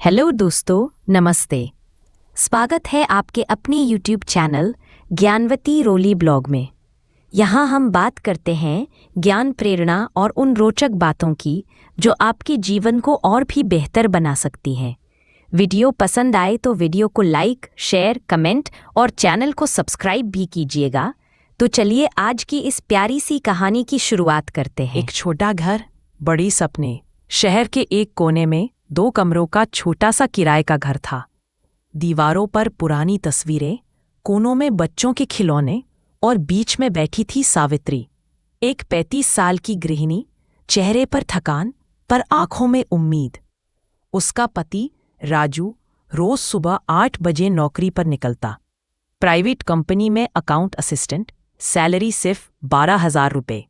Hello दोस्तों, नमस्ते। स्वागत है आपके अपने यूट्यूब चैनल ज्ञानवती रोली ब्लॉग में। यहाँ हम बात करते हैं ज्ञान, प्रेरणा और उन रोचक बातों की जो आपके जीवन को और भी बेहतर बना सकती हैं। वीडियो पसंद आए तो वीडियो को लाइक, शेयर, कमेंट और चैनल को सब्सक्राइब भी कीजिएगा। तो चलिए आज की इस प्यारी सी कहानी की शुरुआत करते हैं। एक छोटा घर, बड़ी सपने। शहर के एक कोने में 2 कमरों का छोटा सा किराए का घर था। दीवारों पर पुरानी तस्वीरें, कोनों में बच्चों के खिलौने और बीच में बैठी थी सावित्री, एक 35 साल की गृहिणी, चेहरे पर थकान पर आंखों में उम्मीद। उसका पति राजू रोज सुबह 8 बजे नौकरी पर निकलता, प्राइवेट कंपनी में अकाउंट असिस्टेंट, सैलरी सिर्फ 12,000 रुपये।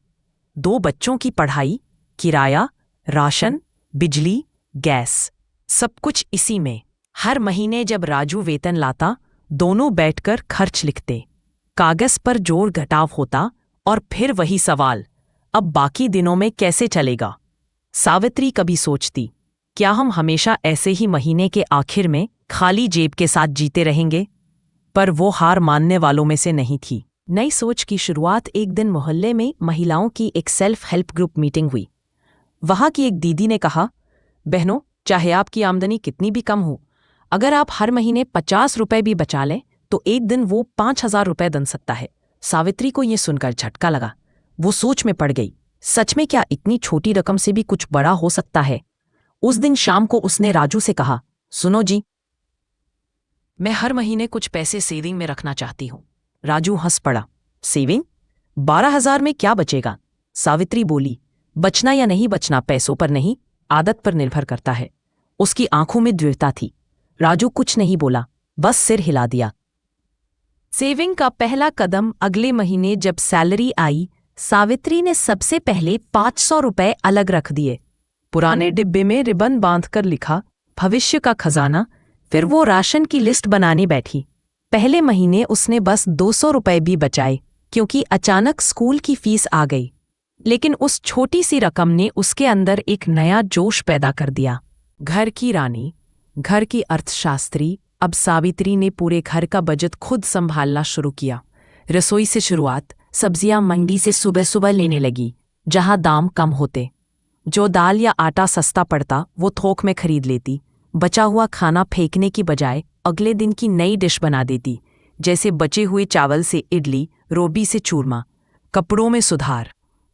2 बच्चों की पढ़ाई, किराया, राशन, बिजली, गैस, सब कुछ इसी में। हर महीने जब राजू वेतन लाता, दोनों बैठकर खर्च लिखते। कागज पर जोड़ घटाव होता और फिर वही सवाल, अब बाकी दिनों में कैसे चलेगा। सावित्री कभी सोचती, क्या हम हमेशा ऐसे ही महीने के आखिर में खाली जेब के साथ जीते रहेंगे? पर वो हार मानने वालों में से नहीं थी। नई सोच की शुरुआत एक दिन मोहल्ले में महिलाओं की एक सेल्फ हेल्प ग्रुप मीटिंग हुई। वहां की एक दीदी ने कहा, बहनों, चाहे आपकी आमदनी कितनी भी कम हो, अगर आप हर महीने 50 रुपए भी बचा लें तो एक दिन वो 5,000 रुपए बन सकता है। सावित्री को ये सुनकर झटका लगा। वो सोच में पड़ गई, सच में क्या इतनी छोटी रकम से भी कुछ बड़ा हो सकता है? उस दिन शाम को उसने राजू से कहा, सुनो जी, मैं हर महीने कुछ पैसे सेविंग में रखना चाहती हूँ। राजू हंस पड़ा। सेविंग? 12,000 में क्या बचेगा? सावित्री बोली, बचना या नहीं बचना पैसों पर नहीं, आदत पर निर्भर करता है। उसकी आंखों में दृढ़ता थी। राजू कुछ नहीं बोला, बस सिर हिला दिया। सेविंग का पहला कदम अगले महीने जब सैलरी आई, सावित्री ने सबसे पहले 500 रुपए अलग रख दिए। पुराने डिब्बे में रिबन बांधकर लिखा, भविष्य का खजाना। फिर वो राशन की लिस्ट बनाने बैठी। पहले महीने उसने बस 200 रुपए भी बचाए, क्योंकि अचानक स्कूल की फीस आ गई। लेकिन उस छोटी सी रकम ने उसके अंदर एक नया जोश पैदा कर दिया। घर की रानी, घर की अर्थशास्त्री। अब सावित्री ने पूरे घर का बजट खुद संभालना शुरू किया। रसोई से शुरुआत, सब्जियां मंडी से सुबह सुबह लेने लगी, जहां दाम कम होते। जो दाल या आटा सस्ता पड़ता वो थोक में खरीद लेती। बचा हुआ खाना फेंकने की बजाय अगले दिन की नई डिश बना देती, जैसे बचे हुए चावल से इडली, रोटी से चूरमा। कपड़ों में सुधार,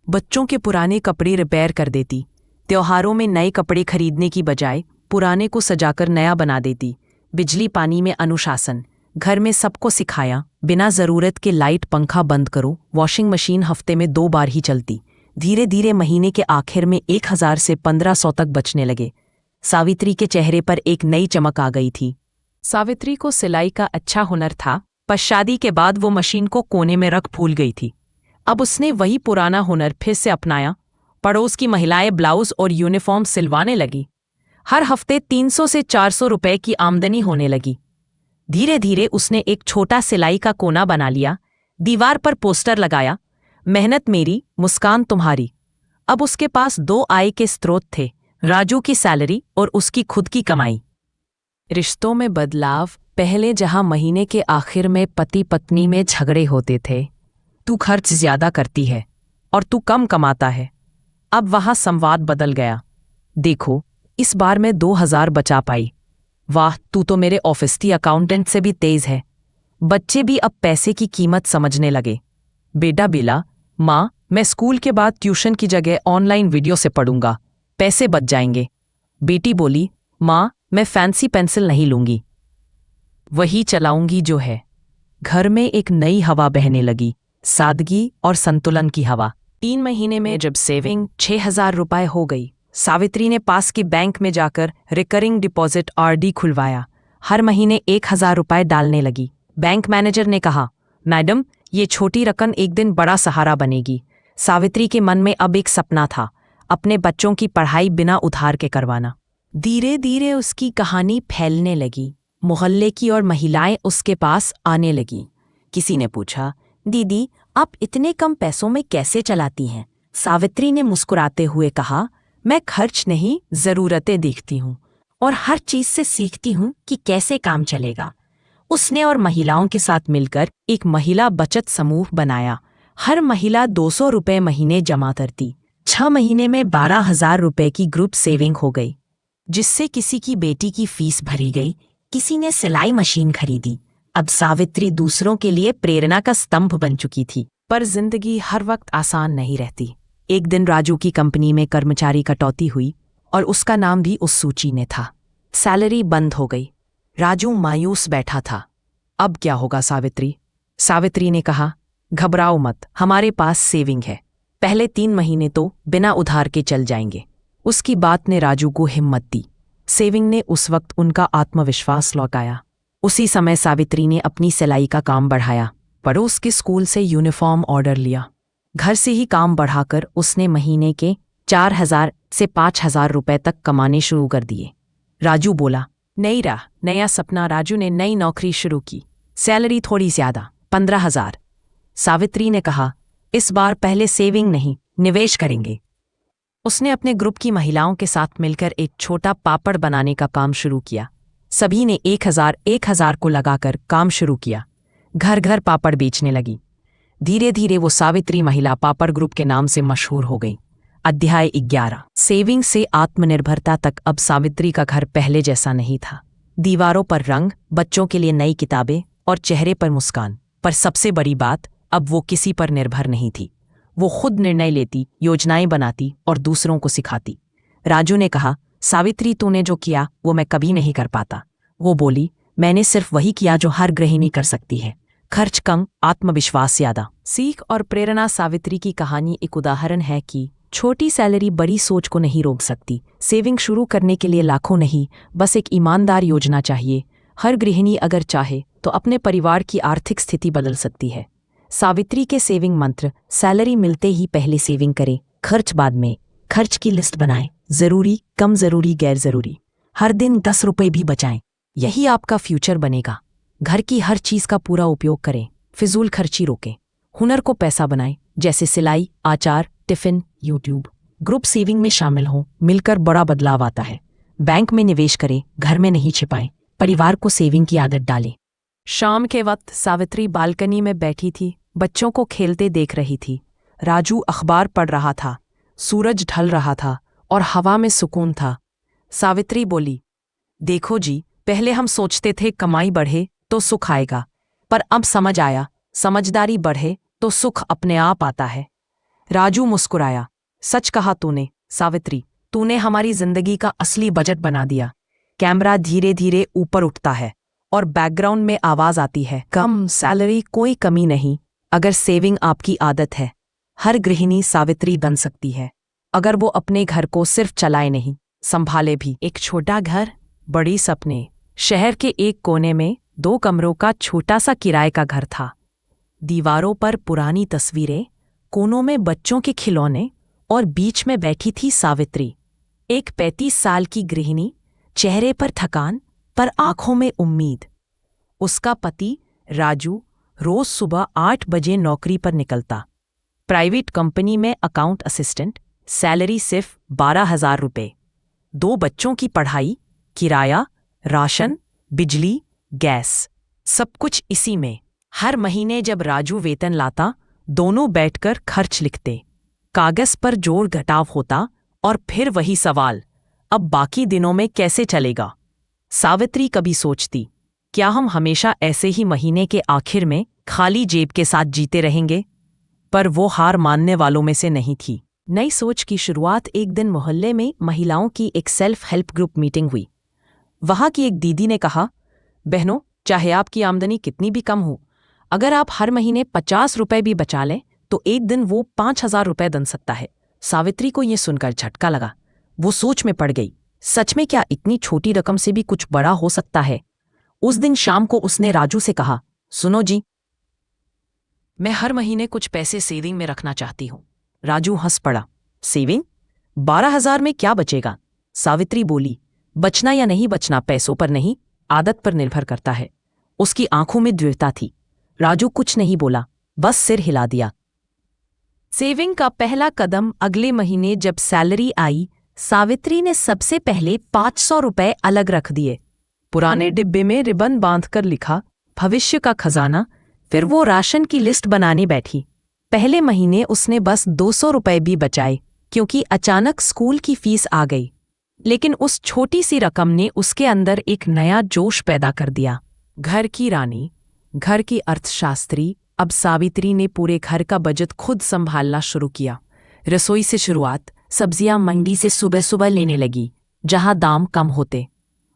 बच्चों के पुराने कपड़े रिपेयर कर देती। त्योहारों में नए कपड़े खरीदने की बजाय पुराने को सजाकर नया बना देती। बिजली पानी में अनुशासन, घर में सबको सिखाया, बिना ज़रूरत के लाइट पंखा बंद करो। वॉशिंग मशीन हफ्ते में 2 बार ही चलती। धीरे धीरे महीने के आखिर में 1,000 से 1,500 तक बचने लगे। सावित्री के चेहरे पर एक नई चमक आ गई थी। सावित्री को सिलाई का अच्छा हुनर था, पर शादी के बाद वो मशीन को कोने में रख भूल गई थी। अब उसने वही पुराना हुनर फिर से अपनाया। पड़ोस की महिलाएं ब्लाउज और यूनिफॉर्म सिलवाने लगी। हर हफ्ते 300 से 400 रुपए की आमदनी होने लगी। धीरे धीरे उसने एक छोटा सिलाई का कोना बना लिया, दीवार पर पोस्टर लगाया, मेहनत मेरी, मुस्कान तुम्हारी। अब उसके पास 2 आय के स्रोत थे, राजू की सैलरी और उसकी खुद की कमाई। रिश्तों में बदलाव, पहले जहां महीने के आखिर में पति पत्नी में झगड़े होते थे, तू खर्च ज्यादा करती है और तू कम कमाता है, अब वहां संवाद बदल गया। देखो, इस बार मैं 2,000 बचा पाई। वाह, तू तो मेरे ऑफिस की अकाउंटेंट से भी तेज है। बच्चे भी अब पैसे की कीमत समझने लगे। बेटा बोला, माँ, मैं स्कूल के बाद ट्यूशन की जगह ऑनलाइन वीडियो से पढ़ूंगा, पैसे बच जाएंगे। बेटी बोली, माँ, मैं फैंसी पेंसिल नहीं लूंगी, वही चलाऊंगी जो है। घर में एक नई हवा बहने लगी, सादगी और संतुलन की हवा। 3 महीने में जब सेविंग 6,000 रुपए हो गई, सावित्री ने पास की बैंक में जाकर रिकरिंग डिपॉजिट आरडी खुलवाया। हर महीने 1,000 रुपए डालने लगी। बैंक मैनेजर ने कहा, मैडम, ये छोटी रकम एक दिन बड़ा सहारा बनेगी। सावित्री के मन में अब एक सपना था, अपने बच्चों की पढ़ाई बिना उधार के करवाना। धीरे धीरे उसकी कहानी फैलने लगी। मोहल्ले की और महिलाएं उसके पास आने लगी। किसी ने पूछा, दीदी, आप इतने कम पैसों में कैसे चलाती हैं? सावित्री ने मुस्कुराते हुए कहा, मैं खर्च नहीं, जरूरतें देखती हूँ। और हर चीज से सीखती हूँ कि कैसे काम चलेगा। उसने और महिलाओं के साथ मिलकर एक महिला बचत समूह बनाया। हर महिला 200 रुपए महीने जमा करती। 6 महीने में 12,000 रुपए की ग्रुप सेविंग हो गई, जिससे किसी की बेटी की फीस भरी गई, किसी ने सिलाई मशीन खरीदी। अब सावित्री दूसरों के लिए प्रेरणा का स्तंभ बन चुकी थी। पर जिंदगी हर वक्त आसान नहीं रहती। एक दिन राजू की कंपनी में कर्मचारी कटौती हुई और उसका नाम भी उस सूची में था। सैलरी बंद हो गई। राजू मायूस बैठा था। अब क्या होगा सावित्री? सावित्री ने कहा, घबराओ मत, हमारे पास सेविंग है। पहले 3 महीने तो बिना उधार के चल जाएंगे। उसकी बात ने राजू को हिम्मत दी। सेविंग ने उस वक्त उनका आत्मविश्वास लौटाया। उसी समय सावित्री ने अपनी सिलाई का काम बढ़ाया। पड़ोस के स्कूल से यूनिफॉर्म ऑर्डर लिया। घर से ही काम बढ़ाकर उसने महीने के 4,000 से 5,000 रुपए तक कमाने शुरू कर दिए। राजू बोला, नई राह, नया सपना। राजू ने नई नौकरी शुरू की। सैलरी थोड़ी ज्यादा, 15,000। सावित्री ने कहा, इस बार पहले सेविंग नहीं, निवेश करेंगे। उसने अपने ग्रुप की महिलाओं के साथ मिलकर एक छोटा पापड़ बनाने का काम शुरू किया। सभी ने 1,000 को लगाकर काम शुरू किया। घर घर पापड़ बेचने लगी। धीरे धीरे वो सावित्री महिला पापड़ ग्रुप के नाम से मशहूर हो गई। अध्याय 11। सेविंग से आत्मनिर्भरता तक। अब सावित्री का घर पहले जैसा नहीं था। दीवारों पर रंग, बच्चों के लिए नई किताबें और चेहरे पर मुस्कान। पर सबसे बड़ी बात, अब वो किसी पर निर्भर नहीं थी। वो खुद निर्णय लेती, योजनाएं बनाती और दूसरों को सिखाती। राजू ने कहा, सावित्री, तूने जो किया वो मैं कभी नहीं कर पाता। वो बोली, मैंने सिर्फ वही किया जो हर गृहिणी कर सकती है। खर्च कम, आत्मविश्वास ज्यादा। सीख और प्रेरणा। सावित्री की कहानी एक उदाहरण है कि छोटी सैलरी बड़ी सोच को नहीं रोक सकती। सेविंग शुरू करने के लिए लाखों नहीं, बस एक ईमानदार योजना चाहिए। हर गृहिणी अगर चाहे तो अपने परिवार की आर्थिक स्थिति बदल सकती है। सावित्री के सेविंग मंत्र। सैलरी मिलते ही पहले सेविंग करें, खर्च बाद में। खर्च की लिस्ट बनाएं, जरूरी, कम जरूरी, गैर जरूरी। हर दिन 10 रुपए भी बचाएं। यही आपका फ्यूचर बनेगा। घर की हर चीज का पूरा उपयोग करें, फिजूल खर्ची रोकें। हुनर को पैसा बनाएं, जैसे सिलाई, आचार, टिफिन, यूट्यूब। ग्रुप सेविंग में शामिल हों, मिलकर बड़ा बदलाव आता है। बैंक में निवेश करें, घर में नहीं छिपाएं। परिवार को सेविंग की आदत डालें। शाम के वक्त सावित्री बालकनी में बैठी थी, बच्चों को खेलते देख रही थी। राजू अखबार पढ़ रहा था। सूरज ढल रहा था और हवा में सुकून था। सावित्री बोली, देखो जी, पहले हम सोचते थे कमाई बढ़े तो सुख आएगा, पर अब समझ आया, समझदारी बढ़े तो सुख अपने आप आता है। राजू मुस्कुराया, सच कहा तूने सावित्री, तूने हमारी जिंदगी का असली बजट बना दिया। कैमरा धीरे धीरे ऊपर उठता है और बैकग्राउंड में आवाज आती है, कम सैलरी कोई कमी नहीं, अगर सेविंग आपकी आदत है। हर गृहिणी सावित्री बन सकती है, अगर वो अपने घर को सिर्फ चलाए नहीं, संभाले भी। एक छोटा घर, बड़ी सपने। शहर के एक कोने में 2 कमरों का छोटा सा किराए का घर था। दीवारों पर पुरानी तस्वीरें, कोनों में बच्चों के खिलौने और बीच में बैठी थी सावित्री, एक 35 साल की गृहिणी, चेहरे पर थकान पर आंखों में उम्मीद। उसका पति राजू रोज सुबह 8 बजे नौकरी पर निकलता, प्राइवेट कंपनी में अकाउंट असिस्टेंट, सैलरी सिर्फ 12,000 रुपये। 2 बच्चों की पढ़ाई, किराया, राशन, बिजली, गैस, सब कुछ इसी में। हर महीने जब राजू वेतन लाता, दोनों बैठकर खर्च लिखते। कागज पर जोड़ घटाव होता और फिर वही सवाल, अब बाकी दिनों में कैसे चलेगा? सावित्री कभी सोचती, क्या हम हमेशा ऐसे ही महीने के आखिर में खाली जेब के साथ जीते रहेंगे? पर वो हार मानने वालों में से नहीं थी। नई सोच की शुरुआत। एक दिन मोहल्ले में महिलाओं की एक सेल्फ हेल्प ग्रुप मीटिंग हुई। वहां की एक दीदी ने कहा, बहनों, चाहे आपकी आमदनी कितनी भी कम हो, अगर आप हर महीने 50 रुपए भी बचा लें तो एक दिन वो 5,000 रुपए बन सकता है। सावित्री को ये सुनकर झटका लगा। वो सोच में पड़ गई, सच में क्या इतनी छोटी रकम से भी कुछ बड़ा हो सकता है? उस दिन शाम को उसने राजू से कहा, सुनो जी, मैं हर महीने कुछ पैसे सेविंग में रखना चाहती हूँ। राजू हंस पड़ा, सेविंग? 12,000 में क्या बचेगा? सावित्री बोली, बचना या नहीं बचना पैसों पर नहीं, आदत पर निर्भर करता है। उसकी आंखों में दृढ़ता थी। राजू कुछ नहीं बोला, बस सिर हिला दिया। सेविंग का पहला कदम। अगले महीने जब सैलरी आई, सावित्री ने सबसे पहले 500 रुपए अलग रख दिए। पुराने डिब्बे में रिबन बांधकर लिखा भविष्य का खजाना। फिर वो राशन की लिस्ट बनाने बैठी। पहले महीने उसने बस 200 रुपए भी बचाए, क्योंकि अचानक स्कूल की फीस आ गई। लेकिन उस छोटी सी रकम ने उसके अंदर एक नया जोश पैदा कर दिया। घर की रानी, घर की अर्थशास्त्री। अब सावित्री ने पूरे घर का बजट खुद संभालना शुरू किया। रसोई से शुरुआत, सब्जियां मंडी से सुबह सुबह लेने लगी, जहां दाम कम होते।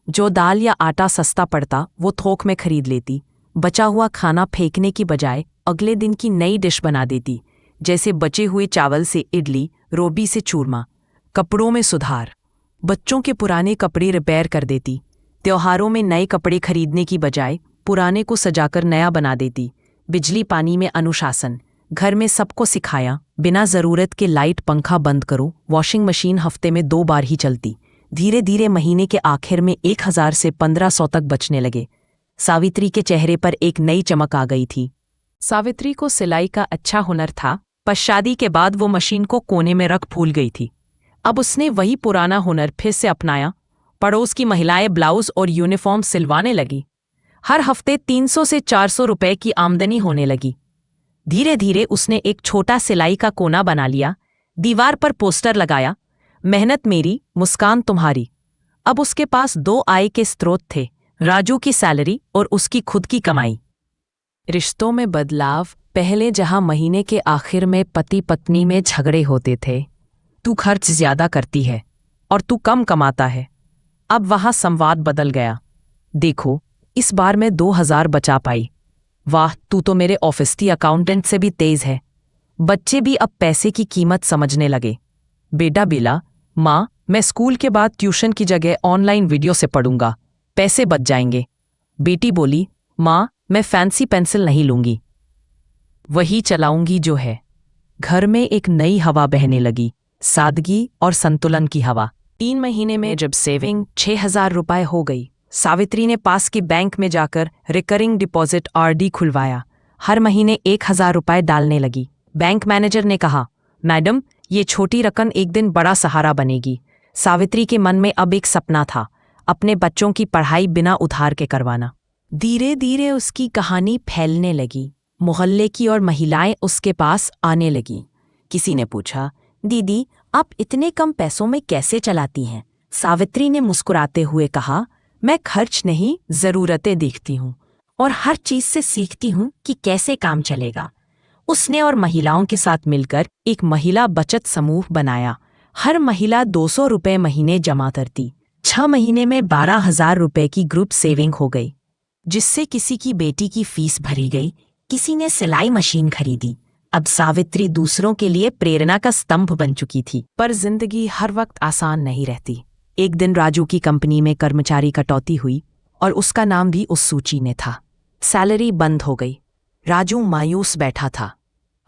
जो दाल या आटा सस्ता पड़ता वो थोक में खरीद लेती। बचा हुआ खाना फेंकने की बजाय अगले दिन की नई डिश बना देती, जैसे बचे हुए चावल से इडली, रोटी से चूरमा। कपड़ों में सुधार, बच्चों के पुराने कपड़े रिपेयर कर देती। त्योहारों में नए कपड़े खरीदने की बजाय पुराने को सजाकर नया बना देती। बिजली पानी में अनुशासन, घर में सबको सिखाया बिना ज़रूरत के लाइट पंखा बंद करो। वॉशिंग मशीन हफ्ते में 2 बार ही चलती। धीरे धीरे महीने के आखिर में 1000 से 1500 तक बचने लगे। सावित्री के चेहरे पर एक नई चमक आ गई थी। सावित्री को सिलाई का अच्छा हुनर था, पर शादी के बाद वो मशीन को कोने में रख भूल गई थी। अब उसने वही पुराना हुनर फिर से अपनाया। पड़ोस की महिलाएं ब्लाउज और यूनिफॉर्म सिलवाने लगी। हर हफ्ते 300 से 400 रुपए की आमदनी होने लगी। धीरे धीरे उसने एक छोटा सिलाई का कोना बना लिया। दीवार पर पोस्टर लगाया, मेहनत मेरी, मुस्कान तुम्हारी। अब उसके पास 2 आय के स्रोत थे, राजू की सैलरी और उसकी खुद की कमाई। रिश्तों में बदलाव, पहले जहां महीने के आखिर में पति पत्नी में झगड़े होते थे, तू खर्च ज्यादा करती है और तू कम कमाता है, अब वहां संवाद बदल गया। देखो, इस बार मैं 2000 बचा पाई। वाह, तू तो मेरे ऑफिस की अकाउंटेंट से भी तेज है। बच्चे भी अब पैसे की कीमत समझने लगे। बेटा बोला, माँ मैं स्कूल के बाद ट्यूशन की जगह ऑनलाइन वीडियो से पढ़ूंगा, पैसे बच जाएंगे। बेटी बोली, माँ मैं फैंसी पेंसिल नहीं लूंगी, वही चलाऊंगी जो है। घर में एक नई हवा बहने लगी, सादगी और संतुलन की हवा। 3 महीने में जब सेविंग 6000 रुपए हो गई, सावित्री ने पास की बैंक में जाकर रिकरिंग डिपॉजिट RD खुलवाया। हर महीने 1000 रुपए डालने लगी। बैंक मैनेजर ने कहा, मैडम ये छोटी रकम एक दिन बड़ा सहारा बनेगी। सावित्री के मन में अब एक सपना था, अपने बच्चों की पढ़ाई बिना उधार के करवाना। धीरे धीरे उसकी कहानी फैलने लगी। मोहल्ले की और महिलाएं उसके पास आने लगीं। किसी ने पूछा, दीदी आप इतने कम पैसों में कैसे चलाती हैं? सावित्री ने मुस्कुराते हुए कहा, मैं खर्च नहीं, जरूरतें देखती हूँ और हर चीज से सीखती हूँ कि कैसे काम चलेगा। उसने और महिलाओं के साथ मिलकर एक महिला बचत समूह बनाया। हर महिला 200 रुपए महीने जमा करती। 6 महीने में 12,000 रुपए की ग्रुप सेविंग हो गई, जिससे किसी की बेटी की फीस भरी गई, किसी ने सिलाई मशीन खरीदी। अब सावित्री दूसरों के लिए प्रेरणा का स्तंभ बन चुकी थी। पर जिंदगी हर वक्त आसान नहीं रहती। एक दिन राजू की कंपनी में कर्मचारी कटौती हुई और उसका नाम भी उस सूची में था। सैलरी बंद हो गई। राजू मायूस बैठा था।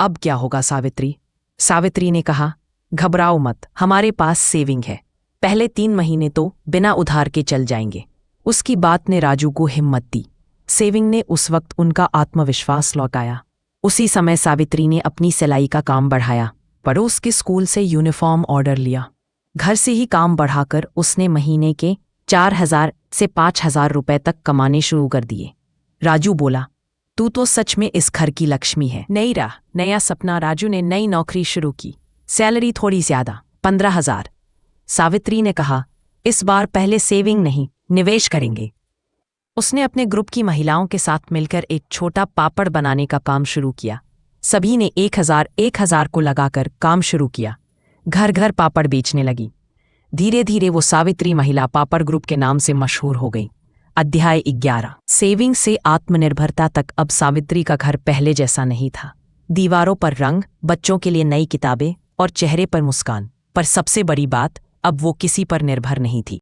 अब क्या होगा सावित्री? सावित्री ने कहा, घबराओ मत, हमारे पास सेविंग है। पहले 3 महीने तो बिना उधार के चल जाएंगे। उसकी बात ने राजू को हिम्मत दी। सेविंग ने उस वक्त उनका आत्मविश्वास लौटाया। उसी समय सावित्री ने अपनी सिलाई का काम बढ़ाया। पड़ोस के स्कूल से यूनिफॉर्म ऑर्डर लिया। घर से ही काम बढ़ाकर उसने महीने के 4000 से 5000 रुपए तक कमाने शुरू कर दिए। राजू बोला, तू तो सच में इस घर की लक्ष्मी है। नई राह, नया सपना। राजू ने नई नौकरी शुरू की। सैलरी थोड़ी ज्यादा, 15,000। सावित्री ने कहा, इस बार पहले सेविंग नहीं, निवेश करेंगे। उसने अपने ग्रुप की महिलाओं के साथ मिलकर एक छोटा पापड़ बनाने का काम शुरू किया। सभी ने 1000 को लगाकर काम शुरू किया। घर घर पापड़ बेचने लगी। धीरे धीरे वो सावित्री महिला पापड़ ग्रुप के नाम से मशहूर हो गई। अध्याय 11। सेविंग से आत्मनिर्भरता तक। अब सावित्री का घर पहले जैसा नहीं था। दीवारों पर रंग, बच्चों के लिए नई किताबें और चेहरे पर मुस्कान। पर सबसे बड़ी बात, अब वो किसी पर निर्भर नहीं थी।